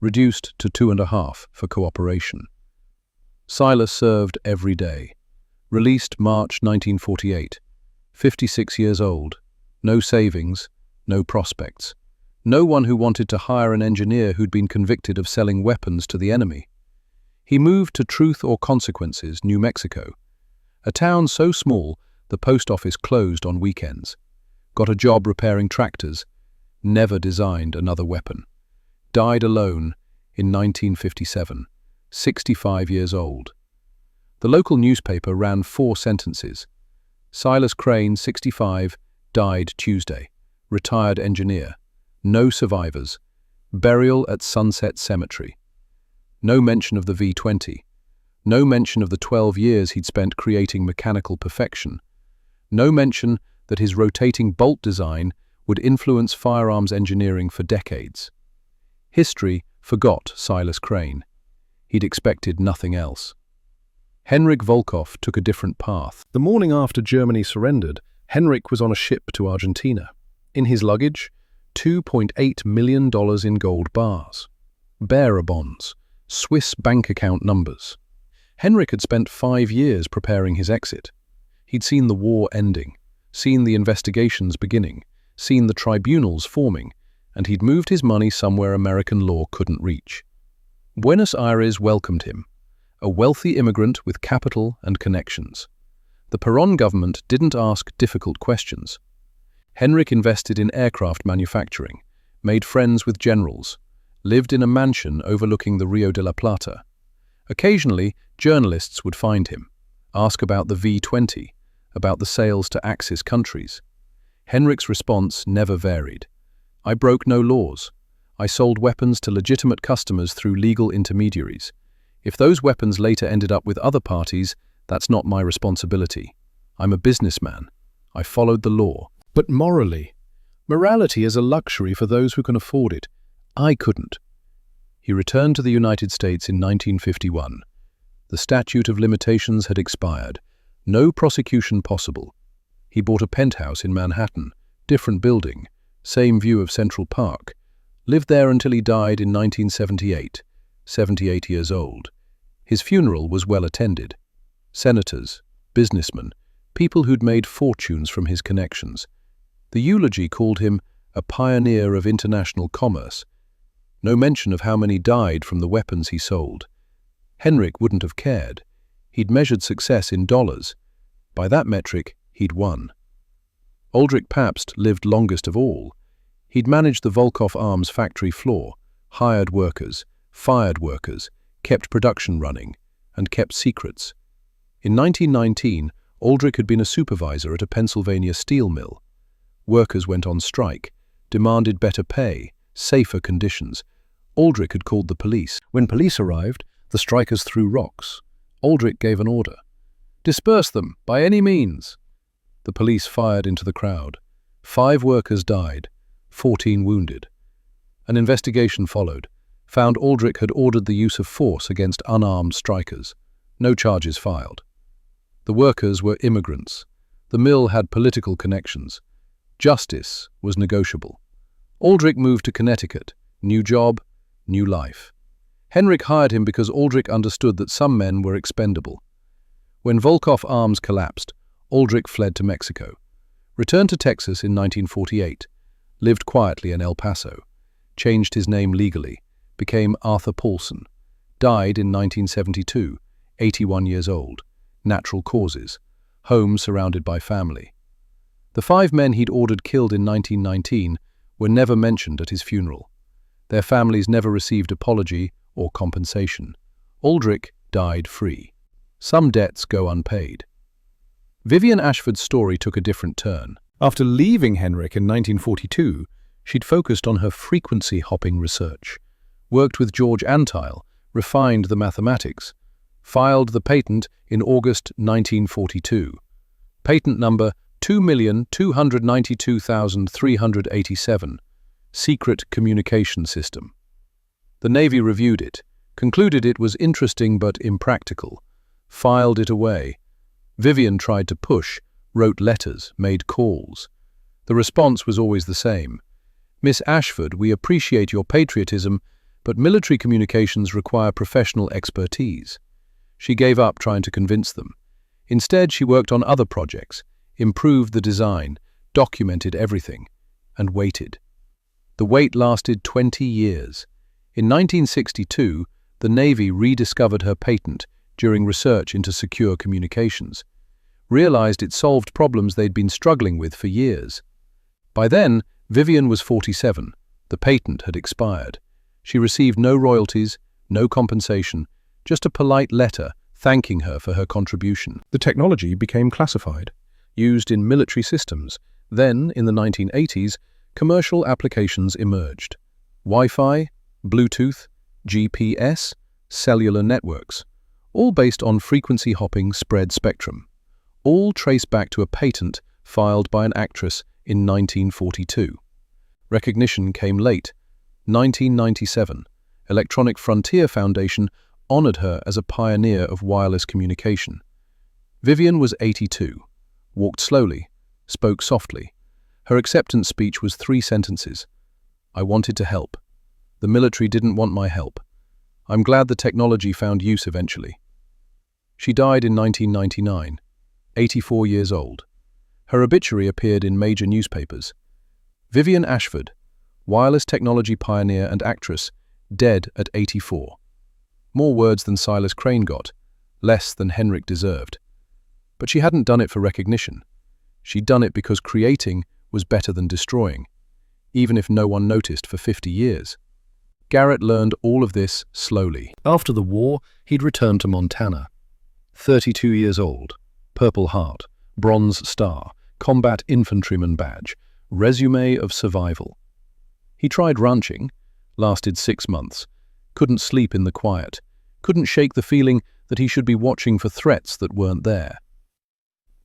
reduced to 2.5 for cooperation. Silas served every day. Released March 1948. 56 years old. No savings, no prospects. No one who wanted to hire an engineer who'd been convicted of selling weapons to the enemy. He moved to Truth or Consequences, New Mexico, a town so small the post office closed on weekends. Got a job repairing tractors. Never designed another weapon. Died alone in 1957, 65 years old. The local newspaper ran 4 sentences. Silas Crane, 65, died Tuesday. Retired engineer. No survivors. Burial at Sunset Cemetery. No mention of the V-20. No mention of the 12 years he'd spent creating mechanical perfection. No mention that his rotating bolt design would influence firearms engineering for decades. History forgot Silas Crane. He'd expected nothing else. Henryk Volkov took a different path. The morning after Germany surrendered, Henryk was on a ship to Argentina. In his luggage, $2.8 million in gold bars. Bearer bonds, Swiss bank account numbers. Henryk had spent 5 years preparing his exit. He'd seen the war ending, seen the investigations beginning, seen the tribunals forming, and he'd moved his money somewhere American law couldn't reach. Buenos Aires welcomed him, a wealthy immigrant with capital and connections. The Perón government didn't ask difficult questions. Henryk invested in aircraft manufacturing, made friends with generals, lived in a mansion overlooking the Rio de la Plata. Occasionally, journalists would find him, ask about the V-20, about the sales to Axis countries. Henryk's response never varied. I broke no laws. I sold weapons to legitimate customers through legal intermediaries. If those weapons later ended up with other parties, that's not my responsibility. I'm a businessman. I followed the law. But morally, morality is a luxury for those who can afford it. I couldn't. He returned to the United States in 1951. The statute of limitations had expired. No prosecution possible. He bought a penthouse in Manhattan, different building, same view of Central Park. Lived there until he died in 1978, 78 years old. His funeral was well attended. Senators, businessmen, people who'd made fortunes from his connections. The eulogy called him a pioneer of international commerce. No mention of how many died from the weapons he sold. Henryk wouldn't have cared. He'd measured success in dollars. By that metric, he'd won. Aldrich Pabst lived longest of all. He'd managed the Volkov Arms factory floor, hired workers, fired workers, kept production running, and kept secrets. In 1919, Aldrich had been a supervisor at a Pennsylvania steel mill. Workers went on strike, demanded better pay, safer conditions. Aldrich had called the police. When police arrived, the strikers threw rocks. Aldrich gave an order. Disperse them, by any means. The police fired into the crowd. 5 workers died, 14 wounded. An investigation followed, found Aldrich had ordered the use of force against unarmed strikers. No charges filed. The workers were immigrants. The mill had political connections. Justice was negotiable. Aldrich moved to Connecticut. New job, new life. Henryk hired him because Aldrich understood that some men were expendable. When Volkov Arms collapsed, Aldrich fled to Mexico. Returned to Texas in 1948. Lived quietly in El Paso. Changed his name legally. Became Arthur Paulson. Died in 1972, 81 years old. Natural causes. Home surrounded by family. The 5 men he'd ordered killed in 1919 were never mentioned at his funeral. Their families never received apology or compensation. Aldrich died free. Some debts go unpaid. Vivian Ashford's story took a different turn. After leaving Henryk in 1942, she'd focused on her frequency-hopping research, worked with George Antile, refined the mathematics, filed the patent in August 1942. Patent number 2,292,387. Secret communication system. The Navy reviewed it, concluded it was interesting but impractical, filed it away. Vivian tried to push, wrote letters, made calls. The response was always the same. "Miss Ashford, we appreciate your patriotism, but military communications require professional expertise." She gave up trying to convince them. Instead, she worked on other projects, improved the design, documented everything, and waited. The wait lasted 20 years. In 1962, the Navy rediscovered her patent during research into secure communications, realized it solved problems they'd been struggling with for years. By then, Vivian was 47. The patent had expired. She received no royalties, no compensation, just a polite letter thanking her for her contribution. The technology became classified, used in military systems. Then, in the 1980s, commercial applications emerged. Wi-Fi, Bluetooth, GPS, cellular networks, all based on frequency-hopping spread spectrum, all traced back to a patent filed by an actress in 1942. Recognition came late. 1997, Electronic Frontier Foundation honored her as a pioneer of wireless communication. Vivian was 82, walked slowly, spoke softly. Her acceptance speech was 3 sentences. "I wanted to help. The military didn't want my help. I'm glad the technology found use eventually." She died in 1999, 84 years old. Her obituary appeared in major newspapers. Vivian Ashford, wireless technology pioneer and actress, dead at 84. More words than Silas Crane got, less than Henrik deserved. But she hadn't done it for recognition. She'd done it because creating was better than destroying, even if no one noticed for 50 years. Garrett learned all of this slowly. After the war, he'd returned to Montana. 32 years old, Purple Heart, Bronze Star, Combat Infantryman Badge, resume of survival. He tried ranching, lasted 6 months, couldn't sleep in the quiet, couldn't shake the feeling that he should be watching for threats that weren't there.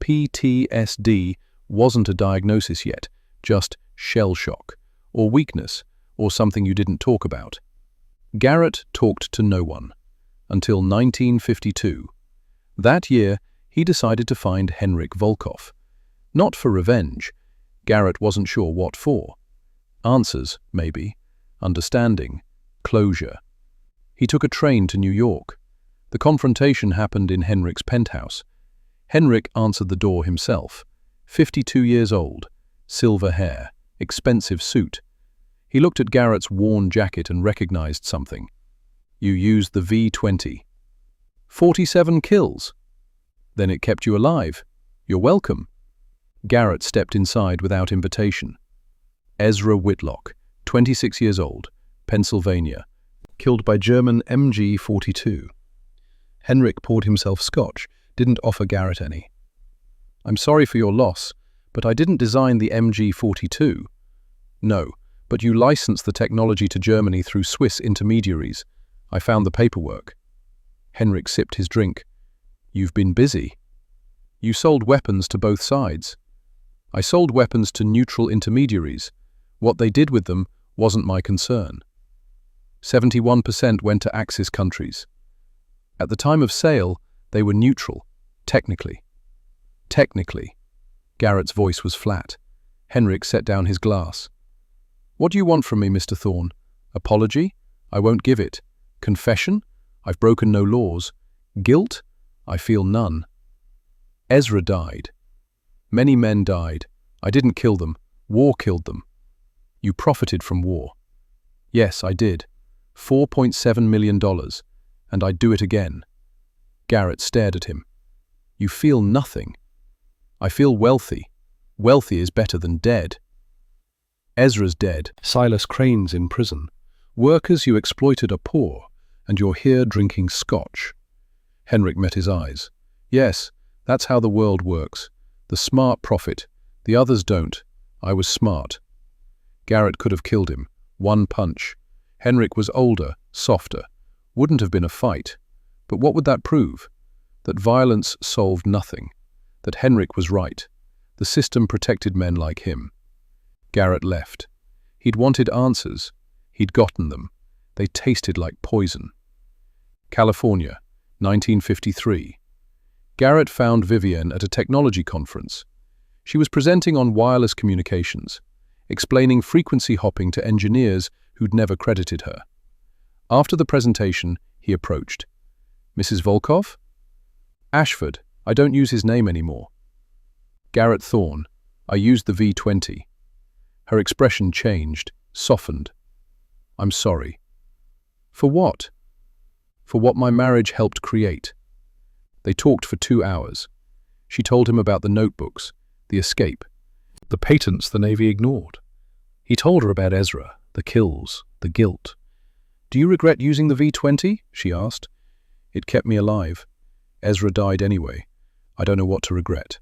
PTSD wasn't a diagnosis yet, just shell shock, or weakness, or something you didn't talk about. Garrett talked to no one, until 1952. That year, he decided to find Henrik Volkov. Not for revenge. Garrett wasn't sure what for. Answers, maybe. Understanding. Closure. He took a train to New York. The confrontation happened in Henrik's penthouse. Henrik answered the door himself. 52 years old, silver hair, expensive suit. He looked at Garrett's worn jacket and recognized something. "You used the V-20. 47 kills. Then it kept you alive. You're welcome." Garrett stepped inside without invitation. Ezra Whitlock, 26 years old, Pennsylvania, killed by German MG-42. Henrik poured himself scotch, didn't offer Garrett any. "I'm sorry for your loss, but I didn't design the MG-42. "No, but you licensed the technology to Germany through Swiss intermediaries. I found the paperwork." Henrik sipped his drink. "You've been busy. You sold weapons to both sides." "I sold weapons to neutral intermediaries. What they did with them wasn't my concern. 71% went to Axis countries. At the time of sale, they were neutral, technically." "Technically." Garrett's voice was flat. Henrik set down his glass. "What do you want from me, Mr. Thorne? Apology? I won't give it. Confession? I've broken no laws. Guilt? I feel none. Ezra died. Many men died. I didn't kill them. War killed them. You profited from war." "Yes, I did. $4.7 million, and I'd do it again." Garrett stared at him. "You feel nothing." "I feel wealthy. Wealthy is better than dead." "Ezra's dead. Silas Crane's in prison. Workers you exploited are poor, and you're here drinking scotch." Henrik met his eyes. "Yes, that's how the world works. The smart profit. The others don't. I was smart." Garrett could have killed him. One punch. Henrik was older, softer. Wouldn't have been a fight. But what would that prove? That violence solved nothing. That Henrik was right. The system protected men like him. Garrett left. He'd wanted answers. He'd gotten them. They tasted like poison. California, 1953. Garrett found Vivienne at a technology conference. She was presenting on wireless communications, explaining frequency hopping to engineers who'd never credited her. After the presentation, he approached. "Mrs. Volkov?" "Ashford. I don't use his name anymore." "Garrett Thorne. I used the V20. Her expression changed, softened. "I'm sorry." "For what?" "For what my marriage helped create." They talked for 2 hours. She told him about the notebooks, the escape, the patents the Navy ignored. He told her about Ezra, the kills, the guilt. "Do you regret using the V20?" she asked. "It kept me alive. Ezra died anyway. I don't know what to regret."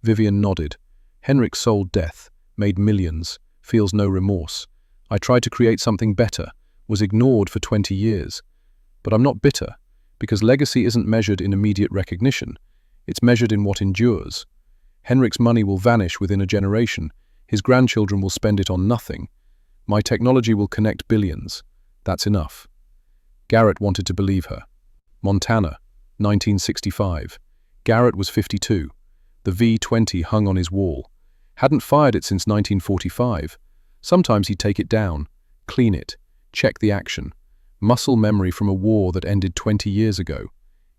Vivienne nodded. "Henrik sold death, made millions, feels no remorse. I tried to create something better, was ignored for 20 years. But I'm not bitter, because legacy isn't measured in immediate recognition. It's measured in what endures. Henrik's money will vanish within a generation. His grandchildren will spend it on nothing. My technology will connect billions. That's enough." Garrett wanted to believe her. Montana, 1965. Garrett was 52. The V20 hung on his wall. Hadn't fired it since 1945. Sometimes he'd take it down, clean it, check the action. Muscle memory from a war that ended 20 years ago.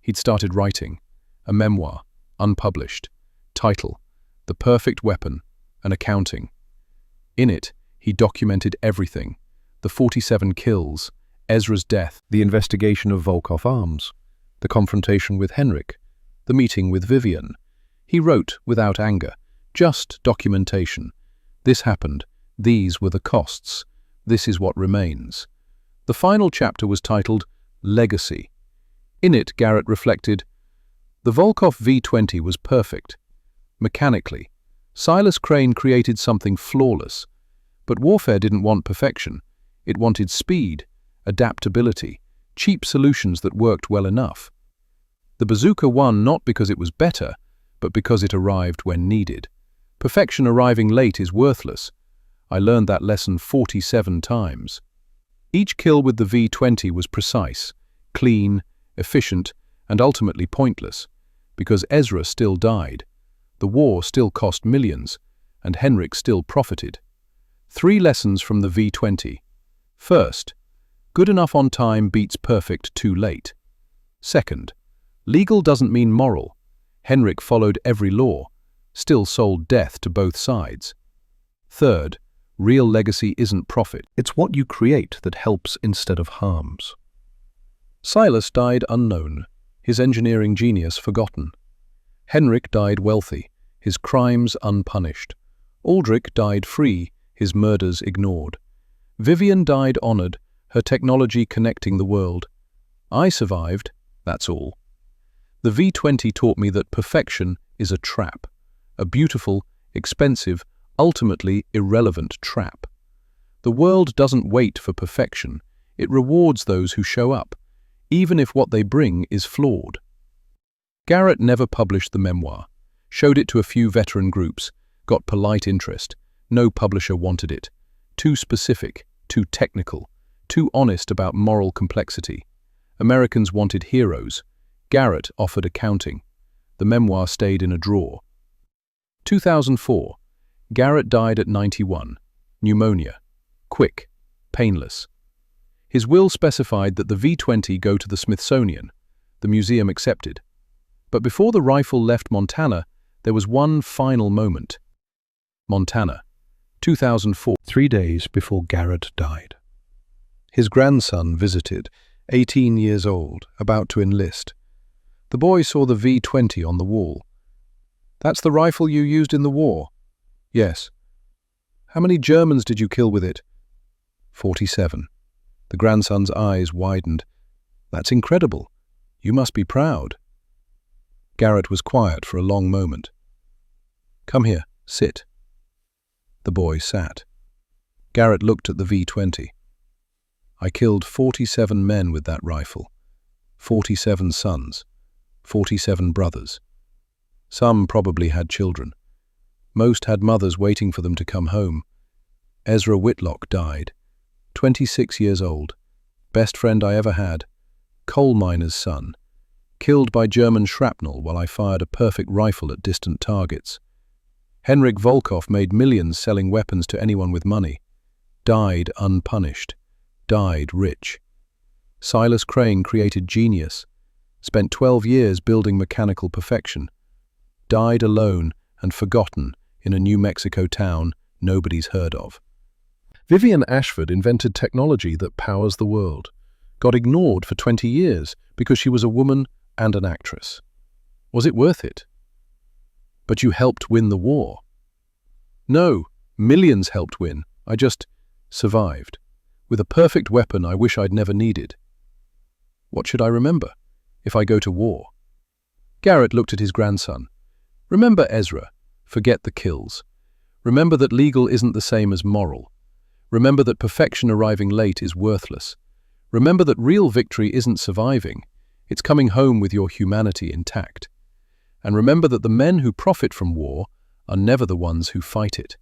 He'd started writing. A memoir, unpublished. Title: The Perfect Weapon, an accounting. In it, he documented everything. The 47 kills, Ezra's death, the investigation of Volkov arms, the confrontation with Henrik, the meeting with Vivienne. He wrote without anger, just documentation. This happened. These were the costs. This is what remains. The final chapter was titled Legacy. In it, Garrett reflected, "The Volkov V20 was perfect. Mechanically, Silas Crane created something flawless. But warfare didn't want perfection. It wanted speed, adaptability, cheap solutions that worked well enough. The bazooka won not because it was better, but because it arrived when needed. Perfection arriving late is worthless. I learned that lesson 47 times. Each kill with the V20 was precise, clean, efficient, and ultimately pointless, because Ezra still died. The war still cost millions, and Henrik still profited. 3 lessons from the V20. First, good enough on time beats perfect too late. Second, legal doesn't mean moral. Henrik followed every law, still sold death to both sides. Third, real legacy isn't profit. It's what you create that helps instead of harms. Silas died unknown, his engineering genius forgotten. Henrik died wealthy, his crimes unpunished. Aldrich died free, his murders ignored. Vivienne died honored, her technology connecting the world. I survived, that's all. The V20 taught me that perfection is a trap, a beautiful, expensive, ultimately irrelevant trap. The world doesn't wait for perfection. It rewards those who show up, even if what they bring is flawed. Garrett never published the memoir, showed it to a few veteran groups, got polite interest. No publisher wanted it. Too specific, too technical, too honest about moral complexity. Americans wanted heroes. Garrett offered accounting. The memoir stayed in a drawer. 2004. Garrett died at 91. Pneumonia. Quick. Painless. His will specified that the V20 go to the Smithsonian. The museum accepted. But before the rifle left Montana, there was one final moment. Montana. 2004. 3 days before Garrett died. His grandson visited, 18 years old, about to enlist. The boy saw the V20 on the wall. "That's the rifle you used in the war?" "Yes." "How many Germans did you kill with it?" 47. The grandson's eyes widened. "That's incredible. You must be proud." Garrett was quiet for a long moment. "Come here, sit." The boy sat. Garrett looked at the V20. "I killed 47 men with that rifle. 47 sons. 47 brothers. Some probably had children. Most had mothers waiting for them to come home. Ezra Whitlock died. 26 years old. Best friend I ever had. Coal miner's son. killed by German shrapnel while I fired a perfect rifle at distant targets. Henryk Volkov made millions selling weapons to anyone with money. Died unpunished. Died rich. Silas Crane created genius. Spent 12 years building mechanical perfection. Died alone and forgotten in a New Mexico town nobody's heard of. Vivian Ashford invented technology that powers the world. Got ignored for 20 years because she was a woman and an actress. Was it worth it? But you helped win the war. No, millions helped win. I just survived. With a perfect weapon I wish I'd never needed. What should I remember if I go to war? Garrett looked at his grandson. Remember Ezra. Forget the kills. Remember that legal isn't the same as moral. Remember that perfection arriving late is worthless. Remember that real victory isn't surviving. It's coming home with your humanity intact. And remember that the men who profit from war are never the ones who fight it.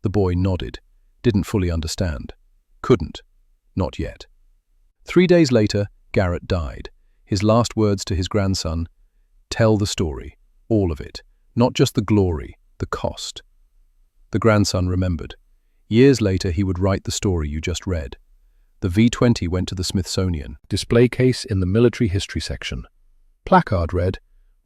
The boy nodded, didn't fully understand. Couldn't. Not yet. 3 days later, Garrett died. His last words to his grandson, "Tell the story, all of it, not just the glory, the cost." The grandson remembered. Years later, he would write the story you just read. The V-20 went to the Smithsonian. Display case in the military history section. Placard read,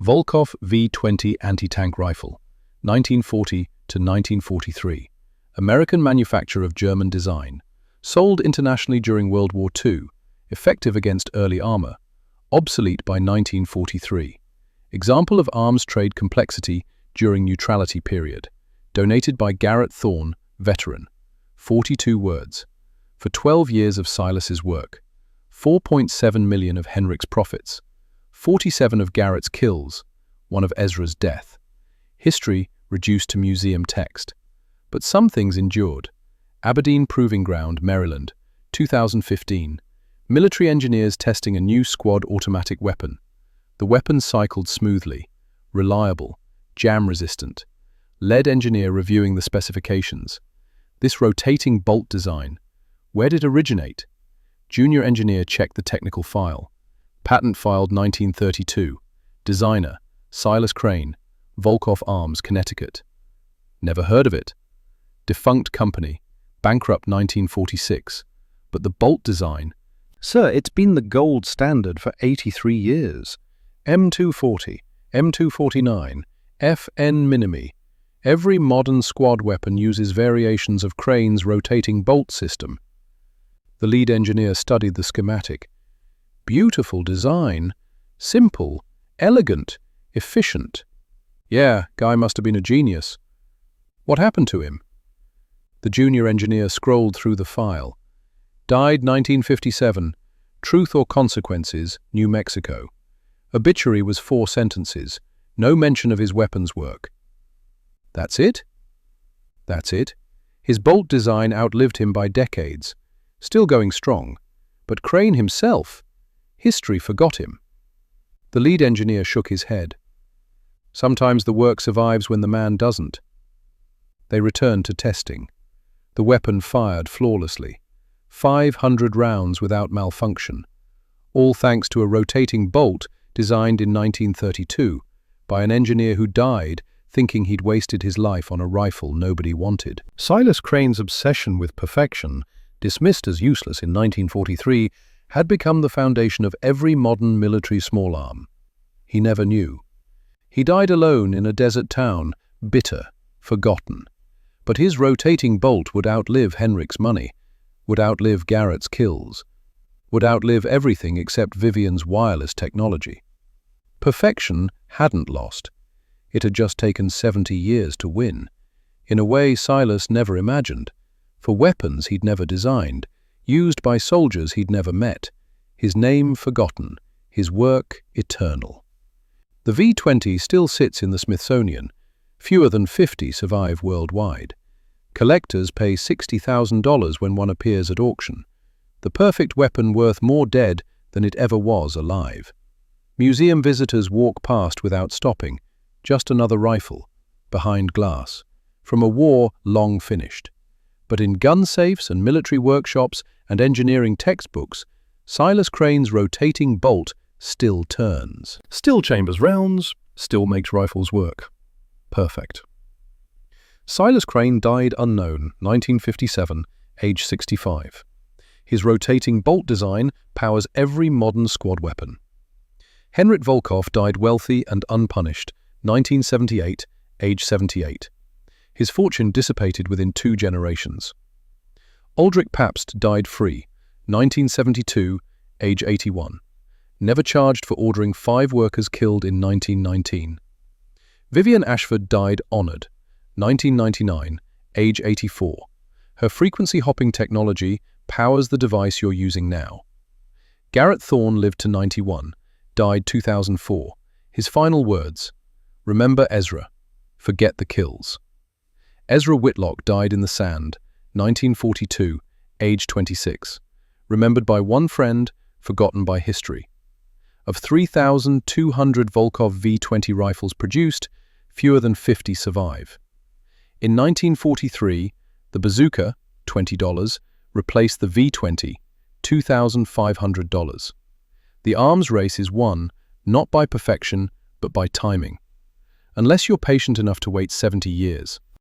Volkov V-20 anti-tank rifle, 1940 to 1943. American manufacture of German design. Sold internationally during World War II. Effective against early armor. Obsolete by 1943. Example of arms trade complexity during neutrality period. Donated by Garrett Thorne, veteran. 42 words. For 12 years of Silas's work. 4.7 million of Henrik's profits. 47 of Garrett's kills. 1 of Ezra's death. History reduced to museum text. But some things endured. Aberdeen Proving Ground, Maryland, 2015. Military engineers testing a new squad automatic weapon. The weapon cycled smoothly, reliable, jam-resistant. Lead engineer reviewing the specifications. This rotating bolt design, where did it originate? Junior engineer checked the technical file. Patent filed 1932. Designer, Silas Crane, Volkov Arms, Connecticut. Never heard of it. Defunct company, bankrupt 1946. But the bolt design... Sir, it's been the gold standard for 83 years. M240, M249, FN Minimi. Every modern squad weapon uses variations of Crane's rotating bolt system. The lead engineer studied the schematic. Beautiful design. Simple, elegant, efficient. Yeah, guy must have been a genius. What happened to him? The junior engineer scrolled through the file. Died 1957. Truth or Consequences, New Mexico. Obituary was 4 sentences. No mention of his weapons work. That's it? That's it. His bolt design outlived him by decades. Still going strong. But Crane himself, history forgot him. The lead engineer shook his head. Sometimes the work survives when the man doesn't. They returned to testing. The weapon fired flawlessly. 500 rounds without malfunction. All thanks to a rotating bolt designed in 1932 by an engineer who died thinking he'd wasted his life on a rifle nobody wanted. Silas Crane's obsession with perfection, dismissed as useless in 1943, had become the foundation of every modern military small arm. He never knew. He died alone in a desert town, bitter, forgotten. But his rotating bolt would outlive Henrik's money, would outlive Garrett's kills, would outlive everything except Vivian's wireless technology. Perfection hadn't lost. It had just taken 70 years to win, in a way Silas never imagined, for weapons he'd never designed, used by soldiers he'd never met, his name forgotten, his work eternal. The V-20 still sits in the Smithsonian. Fewer than 50 survive worldwide. Collectors pay $60,000 when one appears at auction. The perfect weapon worth more dead than it ever was alive. Museum visitors walk past without stopping. Just another rifle, behind glass, from a war long finished. But in gun safes and military workshops and engineering textbooks, Silas Crane's rotating bolt still turns. Still chambers rounds, still makes rifles work. Perfect. Silas Crane died unknown, 1957, age 65. His rotating bolt design powers every modern squad weapon. Henryk Volkov died wealthy and unpunished, 1978, age 78. His fortune dissipated within 2 generations. Aldrich Pabst died free, 1972, age 81. Never charged for ordering 5 workers killed in 1919. Vivian Ashford died honored, 1999, age 84. Her frequency hopping technology powers the device you're using now. Garrett Thorne lived to 91, died 2004. His final words: "Remember Ezra, forget the kills." Ezra Whitlock died in the sand, 1942, age 26. Remembered by one friend, forgotten by history. Of 3,200 Volkov V-20 rifles produced, fewer than 50 survive. In 1943, the bazooka, $20, replaced the V-20, $2,500. The arms race is won, not by perfection, but by timing. Unless you're patient enough to wait 70 years,